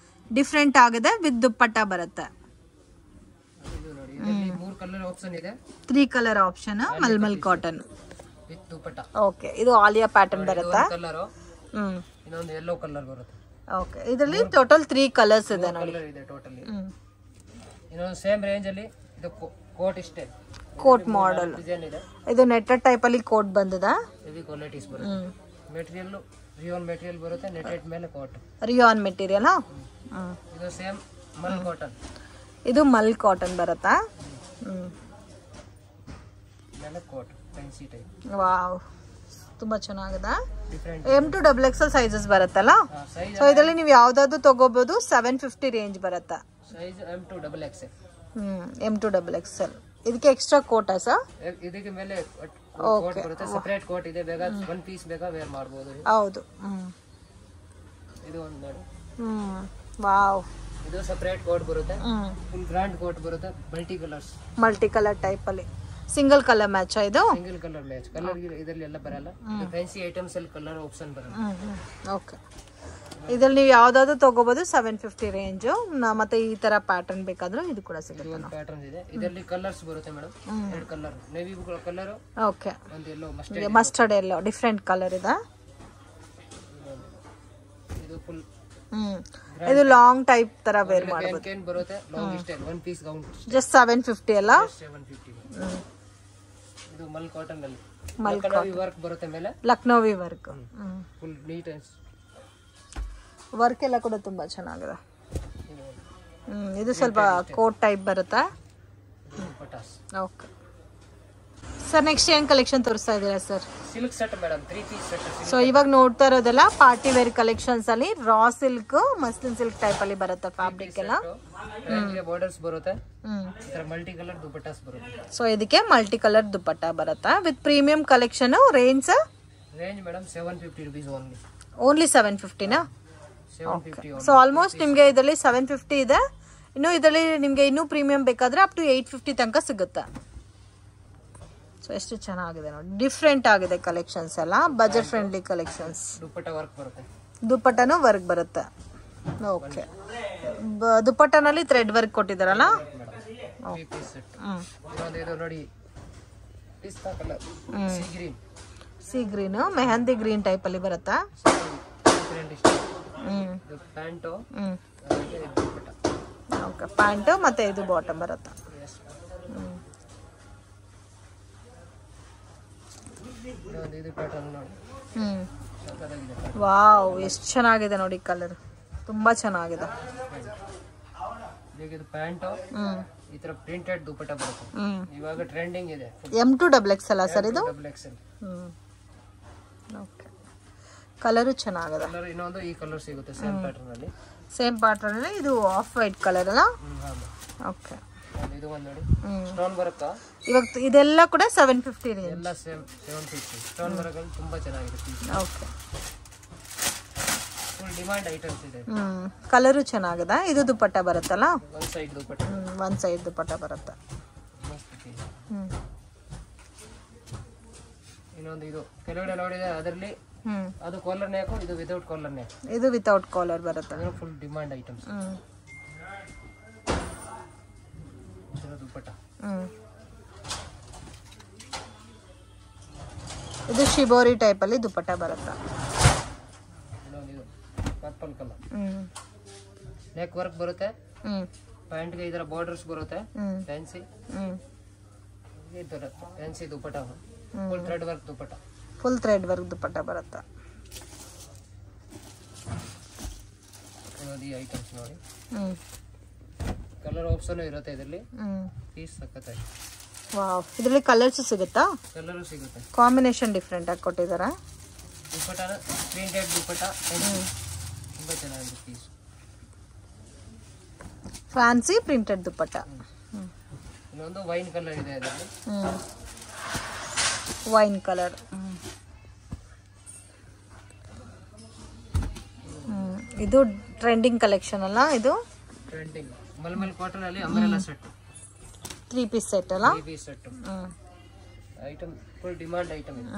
ಡಿಫ್ರೆಂಟ್ ಆಗಿದೆ, ವಿತ್ ದುಪ್ಪಟ್ಟ ಬರುತ್ತೆ. ಇದು ನೋಡಿ, ಇದರಲ್ಲಿ 3 ಕಲರ್ ಆಪ್ಷನ್ ಇದೆ. 3 colour option mulmul cotton with dupatta. Okay, ಇದು ಆಲಿಯಾ ಪ್ಯಾಟರ್ನ್ ಬರುತ್ತೆ. ಕಲರ್. ಇನ್ನೊಂದು ಯೆಲ್ಲೋ ಕಲರ್ ಬರುತ್ತೆ. ಓಕೆ, ಇದರಲ್ಲಿ ಟೋಟಲ್ 3 ಕಲರ್ಸ್ ಇದೆ ನೋಡಿ. ಕಲರ್ ಇದೆ ಟೋಟಲಿ. ಇನ್ನೊಂದು ಸೇಮ್ ರೇಂಜ್ ಅಲ್ಲಿ ಇದು coat style, coat model design ಇದೆ. ಇದು ನೆಟ್ಟೆಡ್ ಟೈಪ್ ಅಲ್ಲಿ ಕೋಟ್ ಬಂದಿದೆ. ಹೆವಿ ಕ್ವಾಲಿಟೀಸ್ ಬರುತ್ತೆ. ಮೆಟೀರಿಯಲ್ ರಿಯಾನ್ ಮೆಟೀರಿಯಲ್ ಬರುತ್ತೆ. ನೆಟ್ಟೆಡ್ ಮೇಲೆ ಕೋಟ್. Rayon material. ಇದು ಸೇಮ್ ಮಲ್ ಕಾಟನ್. ಇದು ಮಲ್ ಕಾಟನ್ ಬರುತ್ತಾ? ಮೇಲೆ ಕೋಟ್ ಫ್ಯಾನ್ಸಿ ಟೈಪ್. ವಾವ್, ತುಂಬಾ ಚೆನ್ನಾಗಿದೆ. M2 XXL ಸೈಜಸ್ ಬರುತ್ತಲ್ಲ? ಸೊ ಇದರಲ್ಲಿ ನೀವು ಯಾವ್ದಾದ್ರು ತಗೋಬಹುದು. 750 ರೇಂಜ್ ಬರುತ್ತಾ? Size M2 XXL. M2 XXL. ಇದಕ್ಕೆ ಎಕ್ಸ್ಟ್ರಾ ಕೋಟಾ ಸರ್? ಇದಕ್ಕೆ ಮೇಲೆ ಕೋಟ್ ಬರುತ್ತೆ. ಸೆಪರೇಟ್ ಕೋಟ್ ಇದೆ. ಬೇಗ ಒನ್ ಪೀಸ್ ಬೇಗ ವೇರ್ ಮಾಡಬಹುದು. ಹೌದು. ಇದು ಒಂದು ನೋಡಿ. ವಾವ್, ಇದು ಸೆಪರೇಟ್ ಕೋಟ್ ಬರುತ್ತೆ. ಫುಲ್ ಗ್ರ್ಯಾಂಡ್ ಕೋಟ್ ಬರುತ್ತೆ. ಮಲ್ಟಿ ಕಲರ್ ಟೈಪ್ ಅಲ್ಲಿ. ಸಿಂಗಲ್ ಕಲರ್ ಮ್ಯಾಚ್ ಇದು? Single colour match. ಕಲರ್ ಇದರಲ್ಲಿ ಎಲ್ಲ ಬರಲ್ಲ. ಇದು ಫ್ಯಾನ್ಸಿ ಐಟಮ್ಸ್ ಅಲ್ಲಿ ಕಲರ್ ಆಪ್ಷನ್ ಬರುತ್ತೆ. ಓಕೆ, ಇದ್ರಲ್ಲಿ ನೀವು ಯಾವ್ದಾದ್ರು ತಗೋಬಹುದು. 750 ರೇಂಜ್. ಮತ್ತೆ ಈ ತರ ಪ್ಯಾಟರ್ನ್ ಬೇಕಾದ್ರೂ ಇದು ಕೂಡ ಸಿಗುತ್ತೆ. ಪ್ಯಾಟರ್ನ್ ಇದೆ. ಇದರಲ್ಲಿ ಕಲರ್ಸ್ ಬರುತ್ತೆ madam. 2 colour, navy blue colour. Okay, ಒಂದು yellow mustard yellow, different colour ಇದೆ. ಇದು ಫುಲ್ ಇದು ಲಾಂಗ್ ಟೈಪ್ ತರ ವೇರ್ ಮಾಡಬಹುದು. ಕೇನ್ ಬರುತ್ತೆ. Long style one piece gown. Just 750 ಅಲ್ಲ? 750. ಇದು ಮಲ್ ಕಾಟನ್ ಅಲ್ಲಿ ಲಕ್ನೋವಿ ವರ್ಕ್ ಬರುತ್ತೆ ಮೇಲೆ. Lucknowi work. Full neat and work ಎಲ್ಲ ಕೂಡ ತುಂಬಾ ಚೆನ್ನಾಗಿದೆ. ಇದು ಸ್ವಲ್ಪ ಕೋಟ್ ಟೈಪ್ ಬರುತ್ತಾ? ಓಕೆ ಸರ್, ನೆಕ್ಸ್ಟ್ ಏನ್ ಕಲೆಕ್ಷನ್ ತೋರಿಸ್ತಾ ಇದ್ದೀರಾ sir? Silk set madam, 3 piece set. So ಇವಾಗ ನೋಡ್ತಾ ಇರೋದೆಲ್ಲ ಪಾರ್ಟಿ ವೇರ್ ಕಲೆಕ್ಷನ್ಸ್ ಅಲ್ಲಿ raw silk, muslin silk type ಅಲ್ಲಿ ಬರುತ್ತೆ ಫ್ಯಾಬ್ರಿಕ್ ಎಲ್ಲ. ಬಾರ್ಡರ್ಸ್ ಬರುತ್ತೆ. ಇದರ ಮಲ್ಟಿ ಕಲರ್ ದುಪಟ್ಟಾಸ್ ಬರುತ್ತೆ. ಸೊ ಇದಕ್ಕೆ ಮಲ್ಟಿ ಕಲರ್ ದುಪಟ್ಟ ಬರುತ್ತೆ with premium collection. Range madam 750 rupees only. Only 750 ನಾ? ಸೊ ಆಲ್ಮೋಸ್ಟ್ ನಿಮ್ಗೆ ಇದರಲ್ಲಿ 750 ಇದೆ. ಇನ್ನು ಇದರಲ್ಲಿ ನಿಮ್ಗೆ ಇನ್ನೂ ಪ್ರೀಮಿಯಂ ಬೇಕಾದ್ರೆ ಅಪ್ ಟು 850 ತನಕ ಸಿಗುತ್ತೆ. ಸೊ ಎಷ್ಟು ಚೆನ್ನಾಗಿದೆ ನೋಡಿ, ಡಿಫ್ರೆಂಟ್ ಆಗಿದೆ ಕಲೆಕ್ಷನ್ಸ್ ಎಲ್ಲ, budget friendly collections. Dupatta work ಬರುತ್ತೆ, ದುಪ್ಪಟ್ಟನೂ ವರ್ಕ್ ಬರುತ್ತೆ. ಓಕೆ, ದುಪ್ಪಟ್ಟನಲ್ಲಿ ಥ್ರೆಡ್ ವರ್ಕ್ ಕೊಟ್ಟಿದ್ದಾರಲ್ಲ. ಇದು ನೋಡಿ ಪಿಸ್ತಾ colour, sea green, sea green mehndi green type ಅಲ್ಲಿ ಬರುತ್ತಾ. ಪ್ಯಾಂಟು, ಓಕೆ, ಪ್ಯಾಂಟು ಮತ್ತೆ ಇದು ಬಾಟಮ್ ಬರುತ್ತಾ. ಇದು ಪ್ಯಾಟರ್ನ್ ನೋಡಿ. ವಾವ್, ಎಷ್ಟು ಚೆನ್ನಾಗಿದೆ ನೋಡಿ, ಕಲರ್ ತುಂಬಾ ಚೆನ್ನಾಗಿದೆ. ಇದು ಪ್ಯಾಂಟು, ಈ ತರ ಪ್ರಿಂಟೆಡ್ ದುಪ್ಪಟ್ಟ ಬರುತ್ತೆ, ಇವಾಗ ಟ್ರೆಂಡಿಂಗ್ ಇದೆ. M2XX ಅಲ್ಲ ಸರ್ ಇದು? XL. ಓಕೆ, ಕಲರು ಚೆನ್ನಾಗಿದೆ. ಕಲರ್ ಇನ್ನೊಂದು ಈ ಕಲರ್ ಸಿಗುತ್ತೆ ಸೇಮ್ ಪ್ಯಾಟರ್ನ್ ಅಲ್ಲಿ. ಸೇಮ್ ಪ್ಯಾಟರ್ನ್ ಅಲ್ಲಿ ಇದು ಆಫ್ ವೈಟ್ ಕಲರ್ ಅಲ್ಲ. ಓಕೆ, ಇದು ಒಂದು ನೋಡಿ, ಸ್ಟೋನ್ ಬರುತ್ತಾ ಇವಾಗ ಇದೆಲ್ಲ ಕೂಡ 750 ರೇಂಜ್. ಎಲ್ಲ ಸೇಮ್ 750 ಸ್ಟೋನ್ ಬರಗಳು ತುಂಬಾ ಚೆನ್ನಾಗಿದೆ. ಓಕೆ, ಫುಲ್ ಡಿಮಾಂಡ್ ಐಟಮ್ಸ್ ಇದೆ. ಕಲರು ಚೆನ್ನಾಗಿದೆ. ಇದು ದುಪ್ಪಟ್ಟ ಬರುತ್ತಲ್ಲ, ಒನ್ ಸೈಡ್ ದುಪ್ಪಟ್ಟ, ಒನ್ ಸೈಡ್ ದುಪ್ಪಟ್ಟ ಬರುತ್ತೆ. ಇನ್ನೊಂದು ಇದು ಕೆಳಗಡೆ ನೋಡಿದೆ ಅದರಲ್ಲಿ ಅದು ಕಾಲರ್ ನ್ಯಾಕ್, ಇದು ವಿತೌಟ್ ಕಾಲರ್ ನ್ಯಾಕ್. ಇದು ವಿತೌಟ್ ಕಾಲರ್ ಬರುತ್ತೆ. Full demand items. ದುಪ್ಪಟ್ಟ, ಇದು ಶಿಬೋರಿ ಟೈಪ್ ಅಲ್ಲಿ ದುಪ್ಪಟ್ಟ ಬರುತ್ತೆ. ಇದು ಪರ್ಪಲ್ ಕಲರ್, ನೆಕ್ ವರ್ಕ್ ಬರುತ್ತೆ, ಪ್ಯಾಂಟ್ ಗೆ ಇದರ ಬಾರ್ಡರ್ಸ್ ಬರುತ್ತೆ, fancy fancy dupatta, full thread work dupatta, full thread work dupatta ಬರುತ್ತೆ. ಈ ಐಟಮ್ಸ್ ನೋಡಿ, ಕಲರ್ ಆಪ್ಷನ್ ಇರುತ್ತೆ ಇದರಲ್ಲಿ. ಪೀಸ್ ಸಕ್ಕತ್ತಾಗಿ. ವಾವ್, ಇದರಲ್ಲಿ ಕಲರ್ಸ್ ಸಿಗುತ್ತಾ? ಕಲರ್ ಸಿಗುತ್ತೆ, ಕಾಂಬಿನೇಷನ್ ಡಿಫ್ರೆಂಟ್ ಆಗಿ ಕೊಟ್ಟಿದ್ದಾರೆ. ದುಪ್ಪಟ್ಟ ಪ್ರಿಂಟೆಡ್ ದುಪ್ಪಟ್ಟ ತುಂಬಾ ಚೆನ್ನಾಗಿದೆ ಪೀಸ್. ಫ್ಯಾನ್ಸಿ ಪ್ರಿಂಟೆಡ್ ದುಪ್ಪಟ್ಟ. ಇನ್ನೊಂದು ವೈನ್ ಕಲರ್ ಇದೆ ಅದರಲ್ಲಿ, ವೈನ್ ಕಲರ್. ಇದು ಟ್ರೆಂಡಿಂಗ್ ಕಲೆಕ್ಷನ್ ಅಲ್ಲ ಇದು? ಟ್ರೆಂಡಿಂಗ್ ಮಲ್ಮಲ್ ಕಾಟನ್ ಅಲ್ಲಿ ಅಂಬ್ರೆಲಾ ಸೆಟ್, 3 ಪೀಸ್ ಸೆಟ್ ಅಲ್ಲ? 3 piece set item, full demand item ಇದು.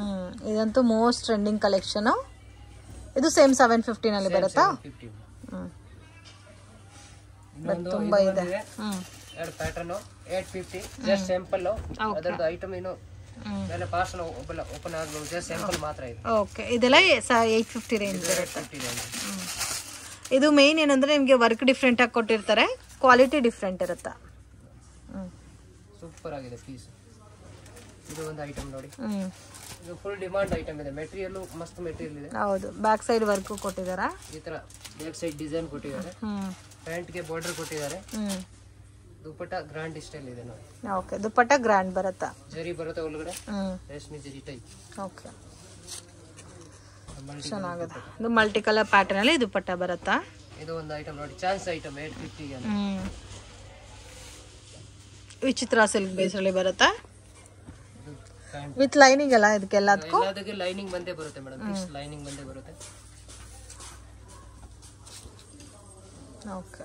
ಇದಂತೂ ಮೋಸ್ಟ್ ಟ್ರೆಂಡಿಂಗ್ ಕಲೆಕ್ಷನ್. ಇದು ಸೇಮ್ 750 ನಲ್ಲಿ ಬರುತ್ತಾ? ತುಂಬಾ ಇದೆ. ಎರಡು ಪ್ಯಾಟರ್ನ್ 850, ಜಸ್ಟ್ ಸ್ಯಾಂಪಲ್. ಅದರದ್ದು ಐಟಮ್ ಏನು ಮೇಲೆ ಪಾರ್ಸಲ್ ಓಪನ್ ಆಗಬಹುದು, ಜಸ್ಟ್ ಸ್ಯಾಂಪಲ್ ಮಾತ್ರ ಇದೆ. ಓಕೆ, ಇದೆಲ್ಲ 850 ರೇಂಜ್ ಬರುತ್ತೆ. ಇದು ಮೇನ್ ಏನಂದ್ರೆ ನಿಮಗೆ ವರ್ಕ್ ಡಿಫ್ರೆಂಟ್ ಆಗಿ ಕೊಟ್ಟಿರ್ತಾರೆ, ಕ್ವಾಲಿಟಿ ಡಿಫ್ರೆಂಟ್ ಇರುತ್ತೆ. ಸೂಪರ್ ಆಗಿದೆ ಪೀಸ್. ಇದು ಒಂದು ಐಟಮ್ ನೋಡಿ, ಇದು ಫುಲ್ ಡಿಮಾಂಡ್ ಐಟಮ್ ಇದೆ. ಮೆಟೀರಿಯಲ್ ಮಸ್ತ್ ಮೆಟೀರಿಯಲ್ ಇದೆ. ಹೌದು, ಬ್ಯಾಕ್ ಸೈಡ್ ವರ್ಕ್ ಕೊಟ್ಟಿದ್ದಾರೆ, ಈ ತರ ಬ್ಯಾಕ್ ಸೈಡ್ ಡಿಸೈನ್ ಕೊಟ್ಟಿದ್ದಾರೆ, ಪ್ಯಾಂಟ್ ಗೆ ಬಾರ್ಡರ್ ಕೊಟ್ಟಿದ್ದಾರೆ. ದುಪ್ಪಟ್ಟ ಗ್ರ್ಯಾಂಡ್ ಸ್ಟೈಲ್ ಇದೆ ನೋಡಿ. ಓಕೆ, ದುಪ್ಪಟ್ಟ ಗ್ರ್ಯಾಂಡ್ ಬರುತ್ತಾ? ಜರಿ ಬರುತ್ತೆ ಒಳಗಡೆ, ರೇಷ್ಮೆ ಜರಿ ಟೈಪ್. ಓಕೆ, ಚೆನ್ನಾಗಿದೆ. ಇದು ಮಲ್ಟಿ ಕಲರ್ ಪ್ಯಾಟರ್ನ್ ಅಲ್ಲಿ ದುಪ್ಪಟ್ಟ ಬರುತ್ತಾ? ಇದು ಒಂದು ಐಟಮ್ ನೋಡಿ, ಚಾನ್ಸ್ ಐಟಮ್ 850 ಗೆ. ವಿಚಿತ್ರ ಸಿಲ್ಕ್ ಬೇಸ್ ಅಲ್ಲಿ ಬರುತ್ತಾ? ವಿತ್ ಲೈನಿಂಗ್ ಅಲ್ಲ ಇದಕ್ಕೆಲ್ಲದಕ್ಕೂ? ಎಲ್ಲದಕ್ಕೆ ಲೈನಿಂಗ್ ಬಂದೇ ಬರುತ್ತೆ ಮೇಡಮ್, ಪೀಸ್ ಲೈನಿಂಗ್ ಬಂದೇ ಬರುತ್ತೆ. Okay,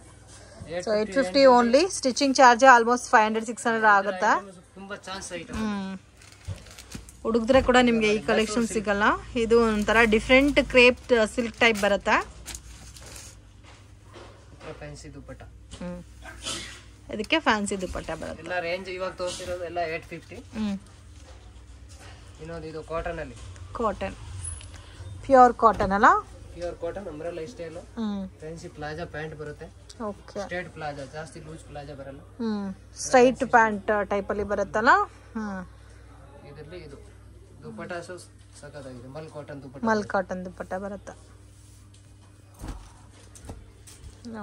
so 850 only. Stitching charge almost 500-600 ಆಗುತ್ತಾ? ತುಂಬಾ ಚಾನ್ಸ್ ಐಟಮ್. ಹುಡುಗಿದ್ರೆ ಕೂಡ ನಿಮಗೆ ಈ ಕಲೆಕ್ಷನ್ ಸಿಗಲ್ಲ. ಇದು ಒಂಥರ ಡಿಫ್ರೆಂಟ್ ಕ್ರೇಪ್ ಸಿಲ್ಕ್ ಟೈಪ್ ಬರುತ್ತಾ? ಫ್ಯಾನ್ಸಿ ದುಪ್ಪಟ್ಟ. ಇದಕ್ಕೆ ಫ್ಯಾನ್ಸಿ ದುಪ್ಪಟ್ಟ ಬರುತ್ತೆ. ಎಲ್ಲ ರೇಂಜ್ ಇವಾಗ ತೋರಿಸಿರೋದು ಎಲ್ಲ 850. ಇನ್ನೊಂದು ಇದು ಕಾಟನ್ ಅಲ್ಲಿ, ಕಾಟನ್ ಪ್ಯೂರ್ ಕಾಟನ್ ಅಲ್ಲ? Pure cotton umbrella style, fancy plaza pant ಬರುತ್ತೆ. ಓಕೆ, ಸ್ಟ್ರೇಟ್ ಪ್ಲಾಜಾ, ಜಾಸ್ತಿ ಲೂಸ್ ಪ್ಲಾಜಾ ಬರಲ್ಲ. ಸ್ಟ್ರೈಟ್ ಪ್ಯಾಂಟ್ ಟೈಪ್ ಅಲ್ಲಿ ಬರುತ್ತಲ್ಲ? ಇದರಲ್ಲಿ ಇದು ದುಪ್ಪಟ್ಟ ಸಖತ್ತಾಗಿದೆ, ಮಲ್ ಕಾಟನ್ ದುಪ್ಪಟ್ಟ. ಮಲ್ ಕಾಟನ್ ದುಪ್ಪಟ್ಟ ಬರುತ್ತೆ.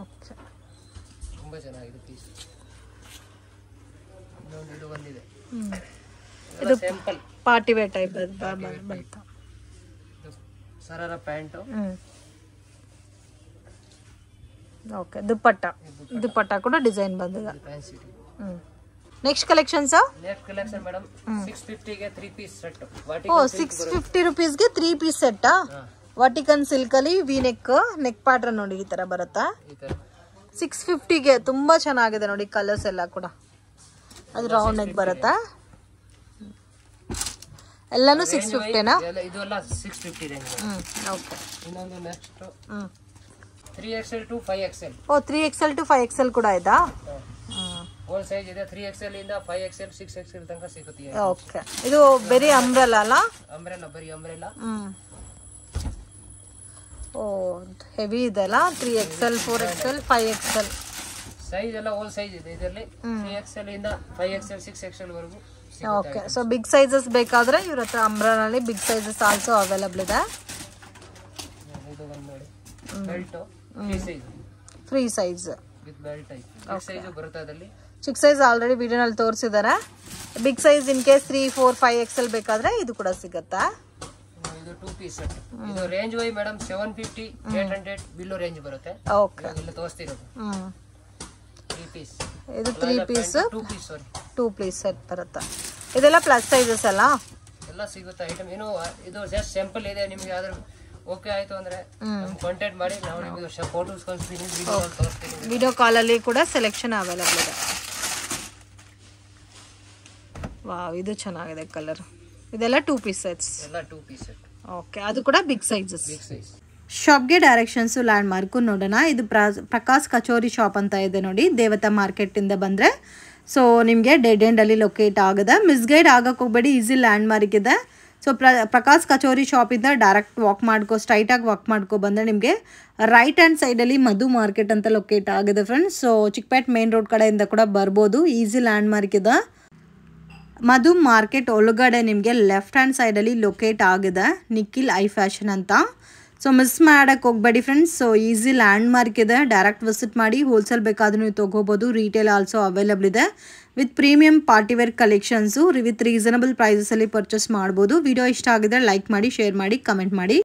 ಓಕೆ, ತುಂಬಾ ಚೆನ್ನಾಗಿದೆ ಪೀಸ್. ಇನ್ನೊಂದು ಇದು ಬಂದಿದೆ, ಇದು ಸಿಂಪಲ್ ಪಾರ್ಟಿ ವೇರ್ ಟೈಪ್ ಬರುತ್ತೆ. ಸರಾರ ಪ್ಯಾಂಟ್. ಓಕೆ, ದುಪ್ಪಟ್ಟ ಕೂಡ ಡಿಸೈನ್ ಬಂದಿದೆ. Fancy. Next collections? Next collection madam 650 ಗೆ 3 ಪೀಸ್ ಸೆಟ್. ಓ, 650 rupees ಗೆ 3 ಪೀಸ್ ಸೆಟ್. ವಾಟಿಕನ್ ಸಿಲ್ಕ್ ಅಲ್ಲಿ ವಿ ನೆಕ್ ಪ್ಯಾಟರ್ನ್ ನೋಡಿ, ಈ ತರ ಬರುತ್ತಾ? 650 ಗೆ ತುಂಬಾ ಚೆನ್ನಾಗಿದೆ ನೋಡಿ, ಕಲರ್ಸ್ ಎಲ್ಲ ಕೂಡ. ಅದು ರೌಂಡ್ ನೆಕ್ ಬರುತ್ತಾ? ಎಲ್ಲಾನು 650ನಾ? ಇದು ಎಲ್ಲ 650 ರೇಂಜ್. ಓಕೆ. ಇನ್ನೊಂದು ನೆಕ್ಸ್ಟ್ 3XL to 5XL. ಓ 3XL to 5XL ಕೂಡ ಇದಾ? ಓಲ್ ಸೈಜ್ ಇದೆ. 3XL ಇಂದ 5XL 6XL ತನಕ ಸಿಗುತ್ತೆ. ಓಕೆ. ಇದು ಬರೀ ಅಂಬ್ರೆಲಾ ಅಲ್ಲ? ಅಂಬ್ರೆಲಾ, ಬರೀ ಅಂಬ್ರೆಲಾ. ಓ ಹೆವಿ ಇದೆ ಅಲ್ಲ. 3XL 4XL 5XL ಸೈಜ್ ಎಲ್ಲ ಓಲ್ ಸೈಜ್ ಇದೆ ಇದರಲ್ಲಿ. 3XL ಇಂದ 5XL 6XL ವರೆಗೂ. ಓಕೆ. ಸೊ ಬಿಗ್ ಸೈಜಸ್ ಬೇಕಾದ್ರೆ ಇವ್ರ ಹತ್ರ ಅಂಬ್ರೆಲಾದಲ್ಲಿ ಬಿಗ್ ಸೈಜಸ್ ಆಲ್ಸೋ ಅವೈಲಬಲ್ ಇದೆ. ಇದು ಒಂದು ನೋಡಿ belt free size with belt type. Big size ಬರುತ್ತೆ ಅದರಲ್ಲಿ. ಚಿಕ್ಕ ಸೈಜ್ ಆಲ್ರೆಡಿ ವಿಡಿಯೋನಲ್ಲಿ ತೋರಿಸಿದ್ದಾರೆ. Big size in case 3, 4, 5XL ಬೇಕಾದ್ರೆ ಇದು ಕೂಡ ಸಿಗುತ್ತಾ? ಇದು 2 ಪೀಸ್ ಸೆಟ್. ಇದು ರೇಂಜ್ ವೈ ಮೇಡಮ್ 750 800 ಬಿಲೋ ರೇಂಜ್ ಬರುತ್ತೆ. ಓಕೆ. ಎಲ್ಲ ತೋರಿಸ್ತಿರೋದು 3 ಪೀಸ್. ಇದು 3 piece 2 piece sorry 2 piece set ಬರುತ್ತೆ. ಇದೆಲ್ಲ ಪ್ಲಸ್ ಸೈಜಸ್ ಅಲ್ಲ? ಎಲ್ಲ ಸಿಗುತ್ತೆ ಐಟಮ್. ಏನು ಇದು ಜಸ್ಟ್ ಸ್ಯಾಂಪಲ್ ಇದೆ. ನಿಮಗೆ ಯಾವ್ದಾದ್ರು ಓಕೆ ಆಯ್ತು ಅಂದ್ರೆ ಕಾಂಟ್ಯಾಕ್ಟ್ ಮಾಡಿ, ನಾವು ನಿಮಗೆ ಫೋಟೋಸ್ ಕಳಿಸ್ತೀನಿ, ವಿಡಿಯೋ ತೋರಿಸ್ತೀನಿ. ವಿಡಿಯೋ ಕಾಲ್ ಅಲ್ಲಿ ಕೂಡ ಸೆಲೆಕ್ಷನ್ ಅವೈಲಬಲ್ ಇದೆ. ವಾವ್, ಇದು ಚೆನ್ನಾಗಿದೆ ಕಲರ್. ಇದೆಲ್ಲ 2 ಪೀಸ್ ಸೆಟ್ಸ್. ಎಲ್ಲ 2 ಪೀಸ್ ಸೆಟ್. ಓಕೆ. ಅದು ಕೂಡ ಬಿಗ್ ಸೈಜಸ್. Big size. ಶಾಪ್ಗೆ ಡೈರೆಕ್ಷನ್ಸ್ ಲ್ಯಾಂಡ್ ಮಾರ್ಕ್ ನೋಡೋಣ. ಇದು ಪ್ರಕಾಶ್ ಕಚೋರಿ ಶಾಪ್ ಅಂತ ಇದೆ ನೋಡಿ, ದೇವತಾ ಮಾರ್ಕೆಟ್ ಇಂದ ಬಂದ್ರೆ. ಸೊ ನಿಮಗೆ ಡೆಡ್ ಎಂಡ್ ಅಲ್ಲಿ ಲೊಕೇಟ್ ಆಗದೆ. ಮಿಸ್ಗೈಡ್ ಆಗಕ್ಕೆ ಹೋಗ್ಬೇಡಿ, ಈಸಿ ಲ್ಯಾಂಡ್ ಮಾರ್ಕ್ ಇದೆ. ಸೊ ಪ್ರಕಾಶ್ ಕಚೋರಿ ಶಾಪಿಂದ ಡೈರೆಕ್ಟ್ ಸ್ಟ್ರೈಟಾಗಿ ವಾಕ್ ಮಾಡ್ಕೊ ಬಂದರೆ ನಿಮಗೆ ರೈಟ್ ಹ್ಯಾಂಡ್ ಸೈಡಲ್ಲಿ ಮಧು ಮಾರ್ಕೆಟ್ ಅಂತ ಲೊಕೇಟ್ ಆಗಿದೆ friends. So Chickpet main road ಕಡೆಯಿಂದ ಕೂಡ ಬರ್ಬೋದು. ಈಸಿ ಲ್ಯಾಂಡ್ ಮಾರ್ಕ್ ಇದೆ. ಮಧು ಮಾರ್ಕೆಟ್ ಒಳಗಡೆ ನಿಮಗೆ ಲೆಫ್ಟ್ ಹ್ಯಾಂಡ್ ಸೈಡಲ್ಲಿ ಲೊಕೇಟ್ ಆಗಿದೆ ನಿಖಿಲ್ ಐ ಫ್ಯಾಷನ್ ಅಂತ. ಸೊ ಮಿಸ್ ಮಾಡೋಕ್ಕೆ ಹೋಗಬೇಡಿ friends. So easy landmark ಇದೆ. ಡೈರೆಕ್ಟ್ ವಿಸಿಟ್ ಮಾಡಿ. ಹೋಲ್ಸೇಲ್ ಬೇಕಾದ್ರೂ ನೀವು ತೊಗೋಬೋದು. ರೀಟೇಲ್ ಆಲ್ಸೋ ಅವೈಲಬಲ್ ಇದೆ. With premium party wear collections with reasonable ಪ್ರೈಸಸಲ್ಲಿ ಪರ್ಚೇಸ್ ಮಾಡ್ಬೋದು. ವಿಡಿಯೋ ಇಷ್ಟ ಆಗಿದ್ರೆ ಲೈಕ್ ಮಾಡಿ, ಶೇರ್ ಮಾಡಿ, ಕಮೆಂಟ್ ಮಾಡಿ.